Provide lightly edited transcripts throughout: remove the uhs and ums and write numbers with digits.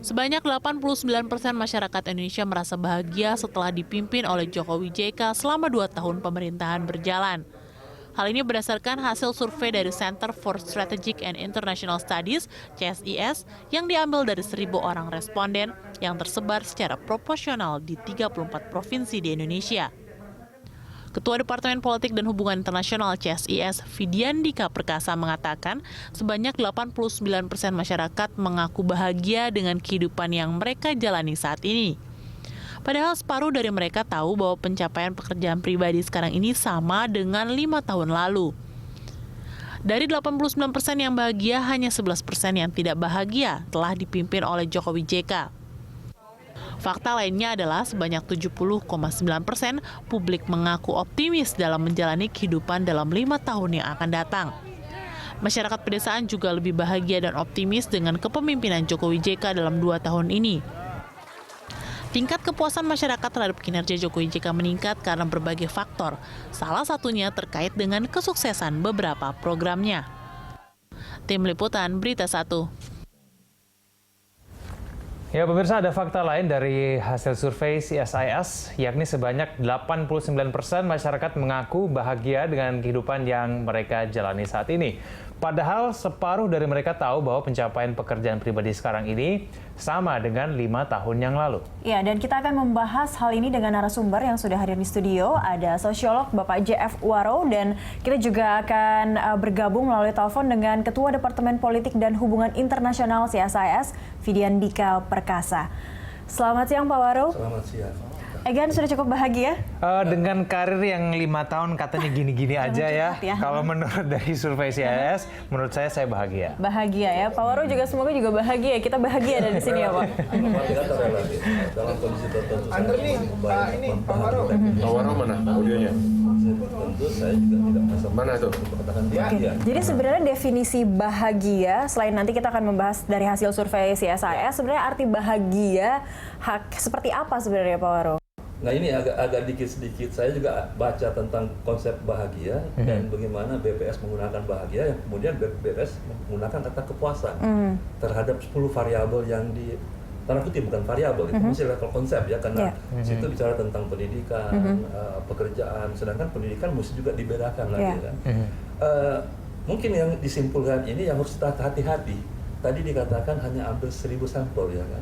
Sebanyak 89% masyarakat Indonesia merasa bahagia setelah dipimpin oleh Jokowi JK selama 2 tahun pemerintahan berjalan. Hal ini berdasarkan hasil survei dari Center for Strategic and International Studies, CSIS, yang diambil dari 1.000 orang responden yang tersebar secara proporsional di 34 provinsi di Indonesia. Ketua Departemen Politik dan Hubungan Internasional CSIS, Vidyandika Perkasa, mengatakan sebanyak 89% masyarakat mengaku bahagia dengan kehidupan yang mereka jalani saat ini. Padahal separuh dari mereka tahu bahwa pencapaian pekerjaan pribadi sekarang ini sama dengan 5 tahun lalu. Dari 89% yang bahagia, hanya 11% yang tidak bahagia telah dipimpin oleh Jokowi JK. Fakta lainnya adalah sebanyak 70,9% publik mengaku optimis dalam menjalani kehidupan dalam 5 tahun yang akan datang. Masyarakat pedesaan juga lebih bahagia dan optimis dengan kepemimpinan Jokowi JK dalam 2 tahun ini. Tingkat kepuasan masyarakat terhadap kinerja Jokowi JK meningkat karena berbagai faktor, salah satunya terkait dengan kesuksesan beberapa programnya. Tim Liputan Berita 1. Ya pemirsa, ada fakta lain dari hasil survei CSIS, yakni sebanyak 89% masyarakat mengaku bahagia dengan kehidupan yang mereka jalani saat ini. Padahal separuh dari mereka tahu bahwa pencapaian pekerjaan pribadi sekarang ini sama dengan 5 tahun yang lalu. Ya, dan kita akan membahas hal ini dengan narasumber yang sudah hadir di studio. Ada sosiolog Bapak JF Uwaro, dan kita juga akan bergabung melalui telepon dengan Ketua Departemen Politik dan Hubungan Internasional CSIS, Vidyandika Perkasa. Selamat siang Pak Waro. Selamat siang. Egan sudah cukup bahagia? Dengan karir yang 5 tahun katanya gini-gini aja ya. Kalau menurut dari survei CSIS, menurut saya bahagia. Bahagia ya, Pak Waro juga semoga juga bahagia. Kita bahagia ada di sini ya Pak. Dalam kondisi tertentu. Pak Waro. Pak Waro mana audionya? Tentu saya juga tidak merasa Mana tuh? Oke. Jadi sebenarnya definisi bahagia, selain nanti kita akan membahas dari hasil survei CSIS, sebenarnya arti bahagia seperti apa sebenarnya Pak Waro? Nah ini agak dikit-sedikit saya juga baca tentang konsep bahagia dan bagaimana BPS menggunakan bahagia, yang kemudian BPS menggunakan kata kepuasan terhadap 10 variabel yang di tanda kutip, bukan variabel, itu masih level konsep ya, karena situ bicara tentang pendidikan, pekerjaan, sedangkan pendidikan mesti juga dibedakan lagi kan. Mungkin yang disimpulkan ini yang harus kita hati-hati. Tadi dikatakan hanya ambil 1.000 sampel ya kan.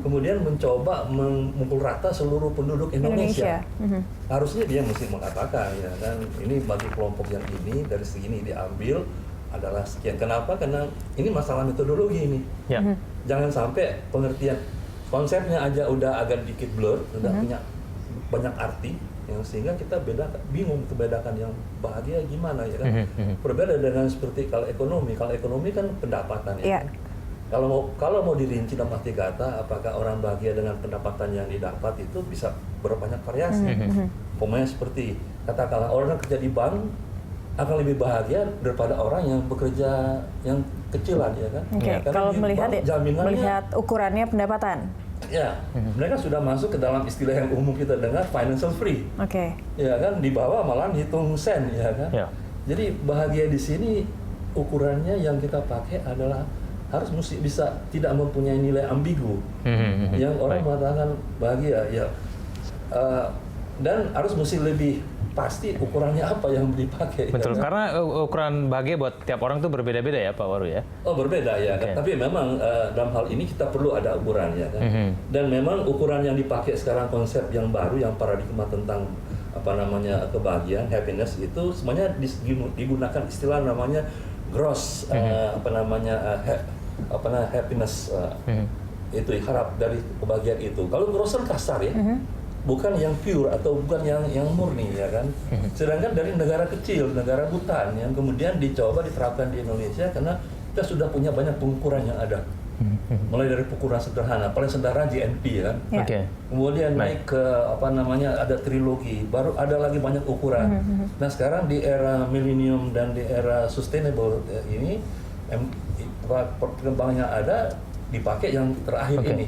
Kemudian mencoba memukul rata seluruh penduduk Indonesia. Harusnya dia mesti mengatakan ya kan, ini bagi kelompok yang ini dari segini diambil adalah sekian. Kenapa? Karena ini masalah metodologi ini. Jangan sampai pengertian konsepnya aja udah agak dikit blur, udah punya banyak arti, yang sehingga kita bingung bedakan yang bahagia gimana ya kan. Berbeda dengan seperti kalau ekonomi kan pendapatan ya. Kalau mau dirinci dalam arti kata, apakah orang bahagia dengan pendapatan yang didapat itu bisa berbanyak variasi. Pokoknya seperti katakanlah orang kerja di bank akan lebih bahagia daripada orang yang bekerja yang kecilan ya kan. Kalau melihat ukurannya pendapatan. Ya, mereka sudah masuk ke dalam istilah yang umum kita dengar, financial free. Ya kan, di bawah malah hitung sen ya kan. Jadi bahagia di sini ukurannya yang kita pakai adalah harus mesti bisa tidak mempunyai nilai ambigu. Yang orang mengatakan bahagia ya, dan harus mesti lebih pasti ukurannya apa yang dipakai. Betul, ya, karena ukuran bahagia buat tiap orang tuh berbeda-beda ya Pak Waru ya? Oh berbeda ya, tapi memang dalam hal ini kita perlu ada ukuran ya kan. Dan memang ukuran yang dipakai sekarang, konsep yang baru, yang paradigma tentang kebahagiaan, happiness, itu semuanya digunakan istilah namanya gross happiness, itu harap dari kebahagiaan itu. Kalau gross kasar ya, bukan yang pure atau bukan yang murni ya kan. Sedangkan dari negara kecil, negara hutan yang kemudian dicoba diterapkan di Indonesia karena kita sudah punya banyak pengukuran yang ada. Mulai dari ukuran sederhana, paling sederhana GNP kan. Kemudian naik ke ada trilogi, baru ada lagi banyak ukuran. Nah sekarang di era millennium dan di era sustainable ini perkembangannya ada, dipakai yang terakhir ini.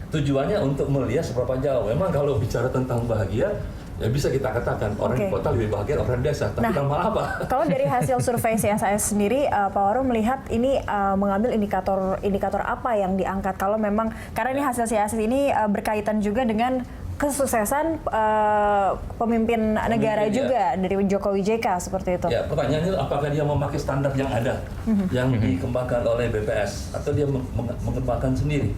Tujuannya untuk melihat seberapa jauh. Memang kalau bicara tentang bahagia, ya bisa kita katakan orang di kota lebih bahagia orang di desa. Tapi nama apa? Kalau dari hasil survei CSIS sendiri, Pak Waro melihat ini mengambil indikator apa yang diangkat? Kalau memang karena ini hasil CSIS ini berkaitan juga dengan kesuksesan pemimpin negara juga dari Jokowi JK seperti itu. Ya, pertanyaannya apakah dia memakai standar yang ada, yang dikembangkan oleh BPS, atau dia mengembangkan sendiri?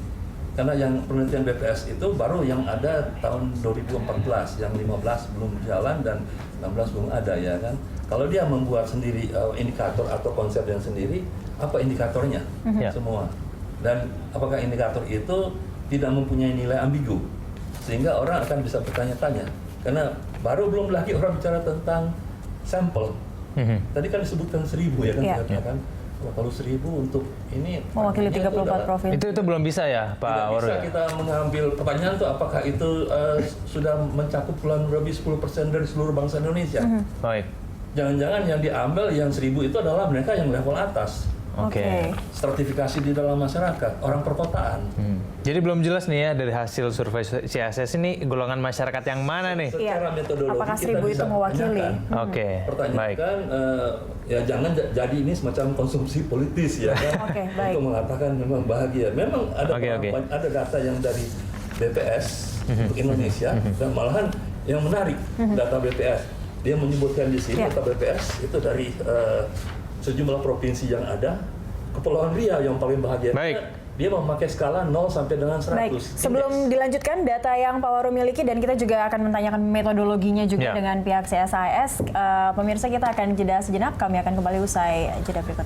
Karena yang penelitian BPS itu baru yang ada tahun 2014, yang 15 belum jalan dan 16 belum ada ya kan. Kalau dia membuat sendiri indikator atau konsep yang sendiri, apa indikatornya semua? Dan apakah indikator itu tidak mempunyai nilai ambigu? Sehingga orang akan bisa bertanya-tanya. Karena baru belum lagi orang bicara tentang sampel. Tadi kan disebutkan 1.000 ya kan, katakan kalau 1.000 untuk ini mewakili 34 provinsi. Itu belum bisa ya, Pak Waro? Tidak bisa kita mengambil pertanyaan itu apakah itu sudah mencakup kurang lebih 10% dari seluruh bangsa Indonesia. Baik. Jangan-jangan yang diambil yang 1.000 itu adalah mereka yang level atas. Oke. Stratifikasi di dalam masyarakat, orang perkotaan. Jadi belum jelas nih ya dari hasil survei CSIS ini golongan masyarakat yang mana nih? Secara metodologi apakah kita 1.000 itu bisa mewakili? Oke, baik. Pertanyakan, ya jangan jadi ini semacam konsumsi politis ya kan, baik. untuk mengatakan memang bahagia. Memang ada data yang dari BPS untuk Indonesia dan malahan yang menarik data BPS. Dia menyebutkan di sini data BPS itu dari sejumlah provinsi yang ada, Kepulauan Riau yang paling bahagia. Baik. Dia memakai skala 0 sampai dengan 100. Baik, sebelum dilanjutkan data yang Pak Waro miliki dan kita juga akan menanyakan metodologinya juga dengan pihak CSIS, pemirsa kita akan jeda sejenak, kami akan kembali usai jeda berikut.